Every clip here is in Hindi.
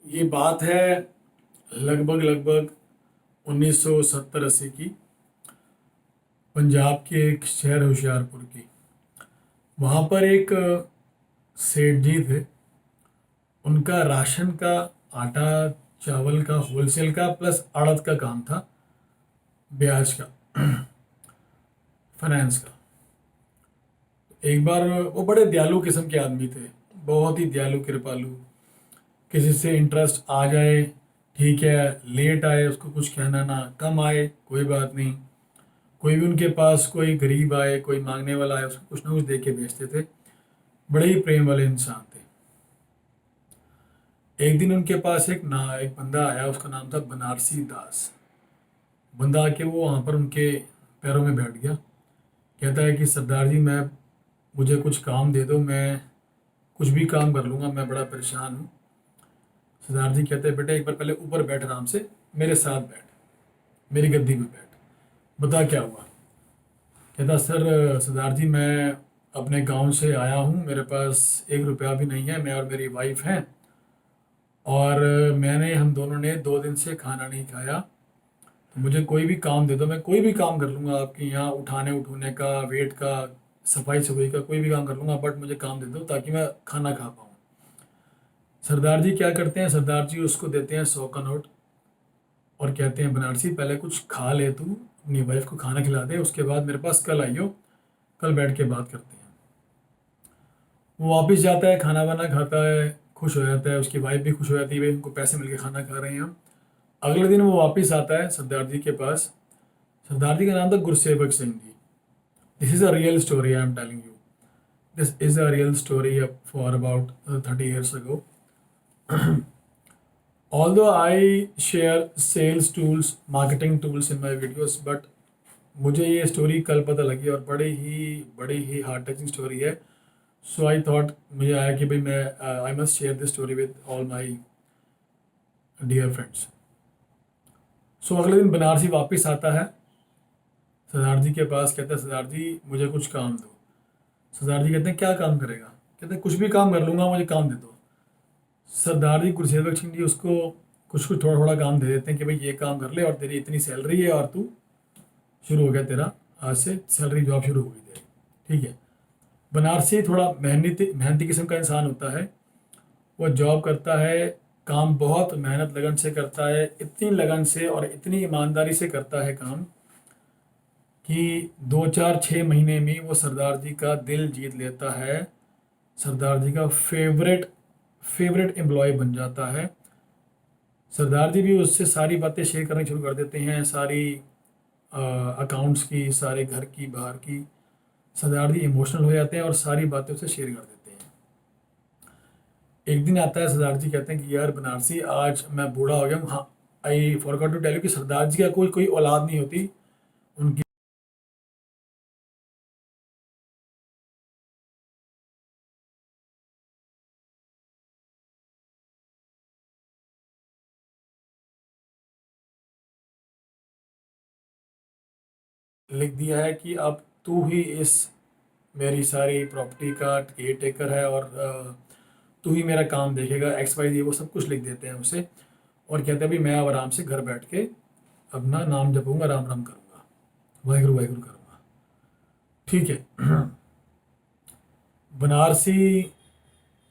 ये बात है लगभग लगभग 1970-80 की। पंजाब के एक शहर होशियारपुर की। वहाँ पर एक सेठ जी थे। उनका राशन का, आटा चावल का, होलसेल का प्लस आड़त का काम था, ब्याज का, फाइनेंस का। एक बार वो बड़े दयालु किस्म के आदमी थे, बहुत ही दयालु कृपालु। किसी से इंटरेस्ट आ जाए ठीक है, लेट आए उसको कुछ कहना ना, कम आए कोई बात नहीं। कोई भी उनके पास कोई गरीब आए, कोई मांगने वाला आए, उसको कुछ ना कुछ दे के भेजते थे। बड़े ही प्रेम वाले इंसान थे। एक दिन उनके पास एक बंदा आया, उसका नाम था बनारसी दास। बंदा आके वो वहाँ पर उनके पैरों में बैठ गया। कहता है कि सरदार जी, मैं मुझे कुछ काम दे दो, मैं कुछ भी काम कर लूँगा, मैं बड़ा परेशान हूँ। सरदार जी कहते हैं, बेटा एक बार पहले ऊपर बैठ, आराम से मेरे साथ बैठ, मेरी गद्दी पे बैठ, बता क्या हुआ। कहता, सर सरदार जी, मैं अपने गांव से आया हूँ, मेरे पास 1 रुपया भी नहीं है, मैं और मेरी वाइफ हैं, और हम दोनों ने 2 दिन से खाना नहीं खाया। तो मुझे कोई भी काम दे दो, मैं कोई भी काम कर लूँगा आपके यहाँ, उठाने उठूने का, वेट का, सफाई सफाई का, कोई भी काम कर लूँगा, बट मुझे काम दे दो ताकि मैं खाना खा पाऊँ। सरदार जी क्या करते हैं, सरदार जी उसको देते हैं 100 का नोट और कहते हैं, बनारसी पहले कुछ खा ले, तू अपनी वाइफ को खाना खिला दे, उसके बाद मेरे पास कल आइयो, कल बैठ के बात करते हैं। वो वापस जाता है, खाना वाना खाता है, खुश हो जाता है, उसकी वाइफ भी खुश हो जाती है, भाई उनको पैसे मिल के खाना खा रहे हैं हम। अगले दिन वो वापस आता है सरदार जी के पास। सरदार जी का नाम था Gursewak Singh ji. This is a real story I am telling you. This is a real story for about 30 years ago. Although I share sales tools, marketing tools in my videos, but मुझे ये स्टोरी कल पता लगी और बड़ी ही हार्ट टचिंग स्टोरी है। सो आई थॉट, मुझे आया कि भाई मैं I must share this story with all my dear friends. So अगले दिन बनारसी वापस आता है सरदार जी के पास। कहता है, सरदार जी मुझे कुछ काम दो। सरदार जी कहते हैं, क्या काम करेगा। कहते हैं, कुछ भी काम कर लूँगा, मुझे काम दे दो। सरदार जी गुरसेवक सिंह जी उसको कुछ कुछ थोड़ा थोड़ा काम दे देते हैं कि भाई ये काम कर ले और तेरी इतनी सैलरी है और तू शुरू हो गया, तेरा आज से सैलरी जॉब शुरू हो गई तेरी, ठीक है। बनारसी थोड़ा मेहनती मेहनती किस्म का इंसान होता है। वो जॉब करता है, काम बहुत मेहनत लगन से करता है, इतनी लगन से और इतनी ईमानदारी से करता है काम कि 2 4 6 महीने में वो सरदार जी का दिल जीत लेता है। सरदार जी का फेवरेट फेवरेट एम्प्लॉय बन जाता है। सरदार जी भी उससे सारी बातें शेयर करनी शुरू कर देते हैं, सारी अकाउंट्स की, सारे घर की, बाहर की। सरदार जी इमोशनल हो जाते हैं और सारी बातें उससे शेयर कर देते हैं। एक दिन आता है, सरदार जी कहते हैं कि यार बनारसी, आज मैं बूढ़ा हो गया हूँ। हाँ, I forgot to tell you कि सरदार जी का कोई कोई औलाद नहीं होती। उनकी लिख दिया है कि अब तू ही इस मेरी सारी प्रॉपर्टी का केयर टेकर है और तू ही मेरा काम देखेगा, एक्स वाई जी, वो सब कुछ लिख देते हैं उसे। और कहते हैं, भाई मैं अब आराम से घर बैठ के अपना नाम जपूंगा, राम राम करूंगा, वाहिगुरु वाहिगुरु करूंगा, ठीक है। बनारसी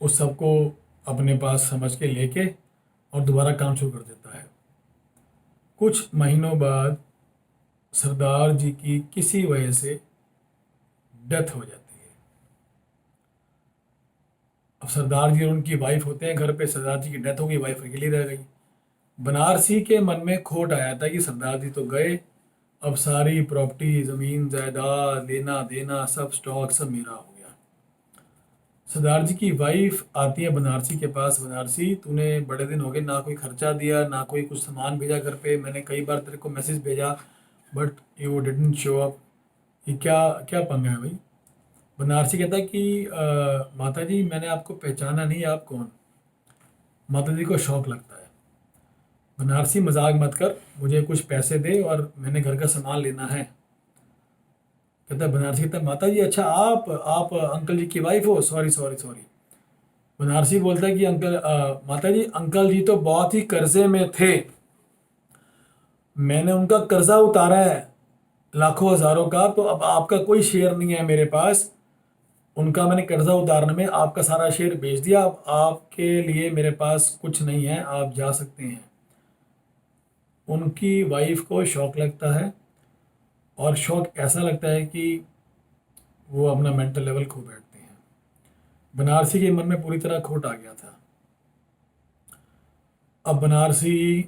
उस सबको अपने पास समझ के लेके और दोबारा काम शुरू कर देता है। कुछ महीनों बाद सरदार जी की किसी वजह से डेथ हो जाती है। अब सरदार जी और उनकी वाइफ होते हैं घर पे, सरदार जी की डेथ हो गई, वाइफ अकेली रह गई। बनारसी के मन में खोट आया था कि सरदार जी तो गए, अब सारी प्रॉपर्टी, ज़मीन जायदाद, लेना देना, सब स्टॉक सब मेरा हो गया। सरदार जी की वाइफ आती है बनारसी के पास, बनारसी तूने बड़े दिन हो गए, ना कोई खर्चा दिया, ना कोई कुछ सामान भेजा घर पे, मैंने कई बार तेरे को मैसेज भेजा, but you didn't show up. ये क्या क्या पंगा है भाई। बनारसी कहता है कि माता जी, मैंने आपको पहचाना नहीं, आप कौन। माता जी को शौक लगता है। बनारसी, मजाक मत कर, मुझे कुछ पैसे दे और मैंने घर का सामान लेना है। कहता है, बनारसी कहता है, माता जी अच्छा, आप अंकल जी की वाइफ हो, सॉरी सॉरी सॉरी। बनारसी बोलता है कि अंकल माता जी, अंकल जी तो बहुत ही कर्जे में थे, मैंने उनका कर्जा उतारा है लाखों हजारों का, तो अब आपका कोई शेयर नहीं है मेरे पास, उनका मैंने कर्जा उतारने में आपका सारा शेयर बेच दिया, अब आपके लिए मेरे पास कुछ नहीं है, आप जा सकते हैं। उनकी वाइफ को शौक लगता है, और शौक ऐसा लगता है कि वो अपना मेंटल लेवल खो बैठते हैं। बनारसी के मन में पूरी तरह खोट आ गया था। अब बनारसी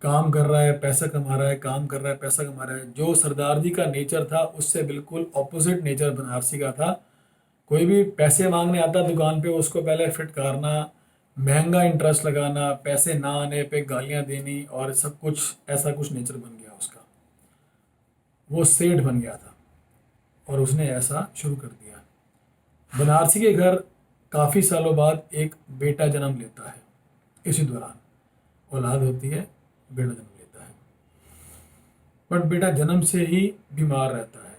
काम कर रहा है, पैसा कमा रहा है, काम कर रहा है, पैसा कमा रहा है। जो सरदार जी का नेचर था उससे बिल्कुल ऑपोजिट नेचर बनारसी का था। कोई भी पैसे मांगने आता दुकान पे, उसको पहले फिटकारना, महंगा इंटरेस्ट लगाना, पैसे ना आने पे गालियां देनी, और सब कुछ ऐसा कुछ नेचर बन गया उसका। वो सेठ बन गया था और उसने ऐसा शुरू कर दिया। बनारसी के घर काफ़ी सालों बाद एक बेटा जन्म लेता है। इसी दौरान औलाद होती है, बेटा जन्म लेता है, बट बेटा जन्म से ही बीमार रहता है।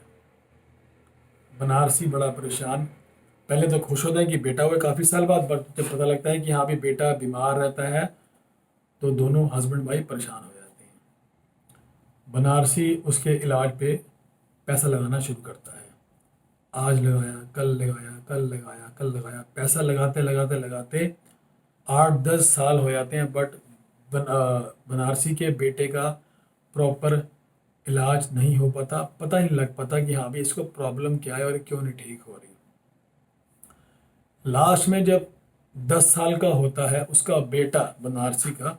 बनारसी बड़ा परेशान, पहले तो खुश होता है कि बेटा हुआ काफ़ी साल बाद, बट जब पता लगता है कि हाँ भी बेटा बीमार रहता है, तो दोनों हस्बैंड वाइफ परेशान हो जाते हैं। बनारसी उसके इलाज पे पैसा लगाना शुरू करता है। आज लगाया, कल लगाया, कल लगाया, कल लगाया, पैसा लगाते लगाते लगाते 8-10 साल हो जाते हैं, बट बनारसी के बेटे का प्रॉपर इलाज नहीं हो पाता, पता ही नहीं लग पाता कि हाँ भी इसको प्रॉब्लम क्या है और क्यों नहीं ठीक हो रही। लास्ट में जब 10 साल का होता है उसका बेटा बनारसी का,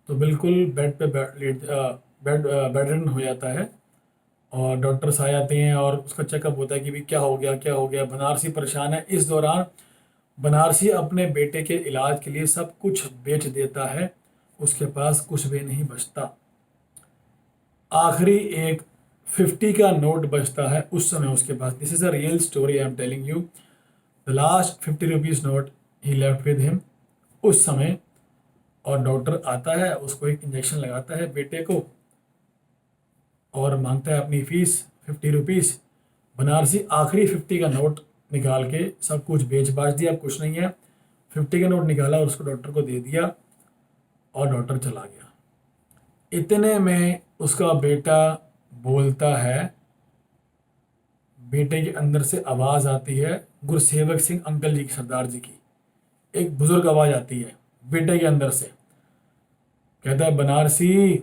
तो बिल्कुल बेड पे बेड रिडन हो जाता है, और डॉक्टर्स आ जाते हैं और उसका चेकअप होता है कि भाई क्या हो गया, क्या हो गया। बनारसी परेशान है। इस दौरान बनारसी अपने बेटे के इलाज के लिए सब कुछ बेच देता है, उसके पास कुछ भी नहीं बचता। आखिरी एक 50 का नोट बचता है उस समय उसके पास। This is a real story I am telling you. The last 50 rupees note ही लेफ्ट विद हिम उस समय। और डॉक्टर आता है, उसको एक इंजेक्शन लगाता है बेटे को, और मांगता है अपनी फीस 50 रुपीज़। बनारसी आखिरी 50 का नोट निकाल के सब कुछ बेच बाच दिया, अब कुछ नहीं है। 50 का नोट निकाला और उसको डॉक्टर को दे दिया, और डॉक्टर चला गया। इतने में उसका बेटा बोलता है, बेटे के अंदर से आवाज़ आती है, गुरसेवक सिंह अंकल जी की, सरदार जी की एक बुजुर्ग आवाज़ आती है बेटे के अंदर से। कहता है, बनारसी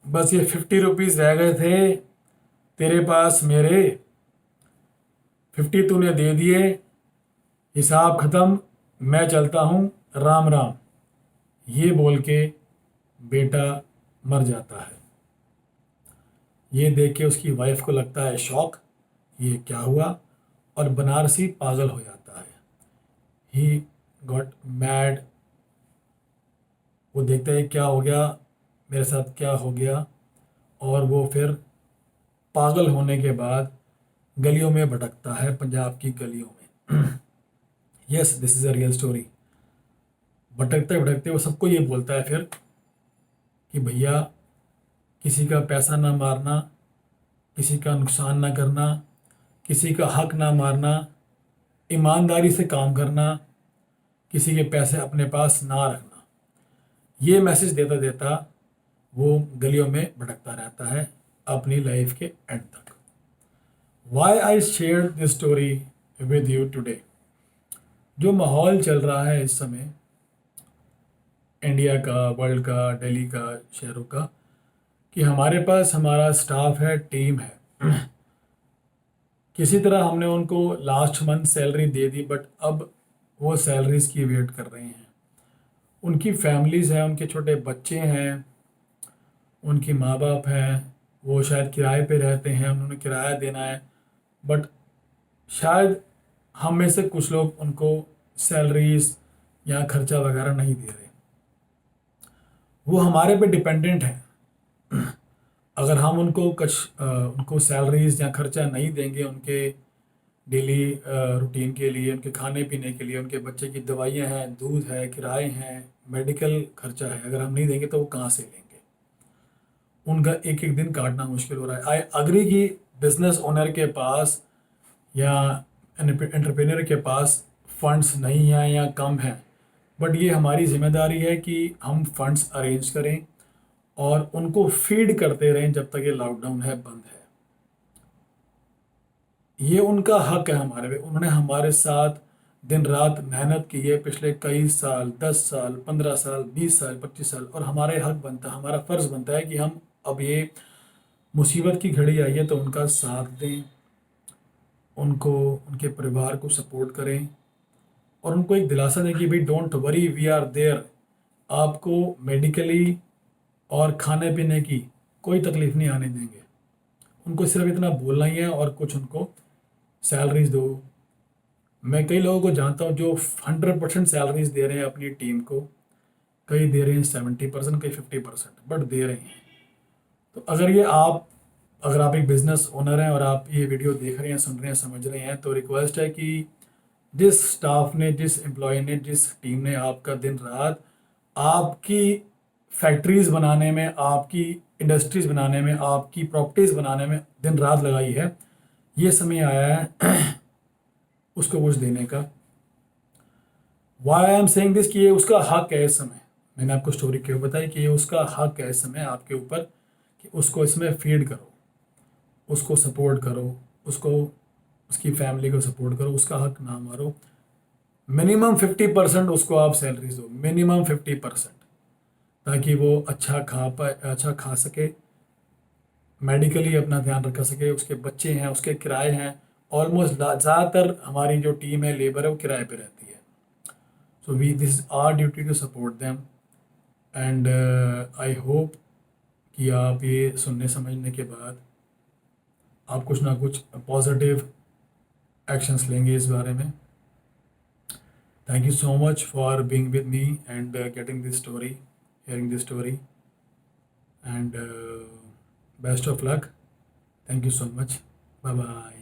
बस ये 50 रुपीज़ रह गए थे तेरे पास मेरे, 50 तूने दे दिए, हिसाब ख़त्म, मैं चलता हूँ, राम राम। ये बोल के बेटा मर जाता है। ये देख के उसकी वाइफ को लगता है शॉक, ये क्या हुआ, और बनारसी पागल हो जाता है। He got mad. वो देखता है क्या हो गया, मेरे साथ क्या हो गया, और वो फिर पागल होने के बाद गलियों में भटकता है, पंजाब की गलियों में। Yes, this is a real story. भटकते भटकते वो सबको ये बोलता है फिर कि भैया, किसी का पैसा ना मारना, किसी का नुकसान ना करना, किसी का हक ना मारना, ईमानदारी से काम करना, किसी के पैसे अपने पास ना रखना। ये मैसेज देता देता वो गलियों में भटकता रहता है अपनी लाइफ के एंड तक। Why I share this story with you today. जो माहौल चल रहा है इस समय इंडिया का, वर्ल्ड का, दिल्ली का, शहरों का, कि हमारे पास हमारा स्टाफ है, टीम है, किसी तरह हमने उनको last month salary they the, but अब वो सैलरीज की वेट कर रहे हैं। उनकी फैमिलीज़ हैं, उनके छोटे बच्चे हैं, उनके माँ बाप हैं, वो शायद किराए पे रहते हैं, उन्होंने किराया देना है, बट शायद हम में से कुछ लोग उनको सैलरीज या खर्चा वगैरह नहीं दे रहे। वो हमारे पे डिपेंडेंट हैं। अगर हम उनको उनको सैलरीज या खर्चा नहीं देंगे, उनके डेली रूटीन के लिए, उनके खाने पीने के लिए, उनके बच्चे की दवाइयाँ हैं, दूध है, किराए हैं, मेडिकल खर्चा है, अगर हम नहीं देंगे तो वो कहाँ से लेंगे। उनका एक एक दिन काटना मुश्किल हो रहा है। आई अग्री कि बिजनेस ओनर के पास या एंटरप्रेन्योर के पास फंड्स नहीं हैं या कम हैं, बट ये हमारी जिम्मेदारी है कि हम फंड्स अरेंज करें और उनको फीड करते रहें जब तक ये लॉकडाउन है बंद है। ये उनका हक है हमारे पे। उन्होंने हमारे साथ दिन रात मेहनत की है पिछले कई साल, 10 साल, 15 साल, 20 साल, 25 साल, और हमारे हक बनता, हमारा फ़र्ज़ बनता है कि हम अब ये मुसीबत की घड़ी आई है तो उनका साथ दें, उनको, उनके परिवार को सपोर्ट करें और उनको एक दिलासा दें कि भाई don't worry, we are there. आपको मेडिकली और खाने पीने की कोई तकलीफ़ नहीं आने देंगे। उनको सिर्फ इतना बोलना ही है और कुछ उनको सैलरीज दो। मैं कई लोगों को जानता हूँ जो 100% सैलरीज दे रहे हैं अपनी टीम को, कई दे रहे हैं 70%, कई 50%, बट दे रहे हैं। तो अगर आप एक बिजनेस ओनर हैं और आप ये वीडियो देख रहे हैं, सुन रहे हैं, समझ रहे हैं, तो रिक्वेस्ट है कि जिस स्टाफ ने, जिस एम्प्लॉय ने, जिस टीम ने आपका दिन रात आपकी फैक्ट्रीज बनाने में, आपकी इंडस्ट्रीज बनाने में, आपकी प्रॉपर्टीज बनाने में दिन रात लगाई है, ये समय आया है उसको कुछ देने का। Why I am saying this कि ये उसका हक है इस समय। मैंने आपको स्टोरी क्यों बताई कि ये उसका हक है इस समय आपके ऊपर कि उसको इसमें फीड करो, उसको सपोर्ट करो, उसको, उसकी फैमिली को सपोर्ट करो, उसका हक ना मारो। मिनिमम 50% उसको आप सैलरी दो, मिनिमम 50%, ताकि वो अच्छा खा पाए, अच्छा खा सके, मेडिकली अपना ध्यान रख सके। उसके बच्चे हैं, उसके किराए हैं। ऑलमोस्ट ज़्यादातर हमारी जो टीम है, लेबर है, वो किराए पे रहती है। So we, this is our duty to support them. And I hope कि आप ये सुनने समझने के बाद आप कुछ ना कुछ पॉजिटिव एक्शंस लेंगे इस बारे में। Thank you so much for being with me and getting this story, hearing this story, and best of luck. Thank you so much. Bye bye.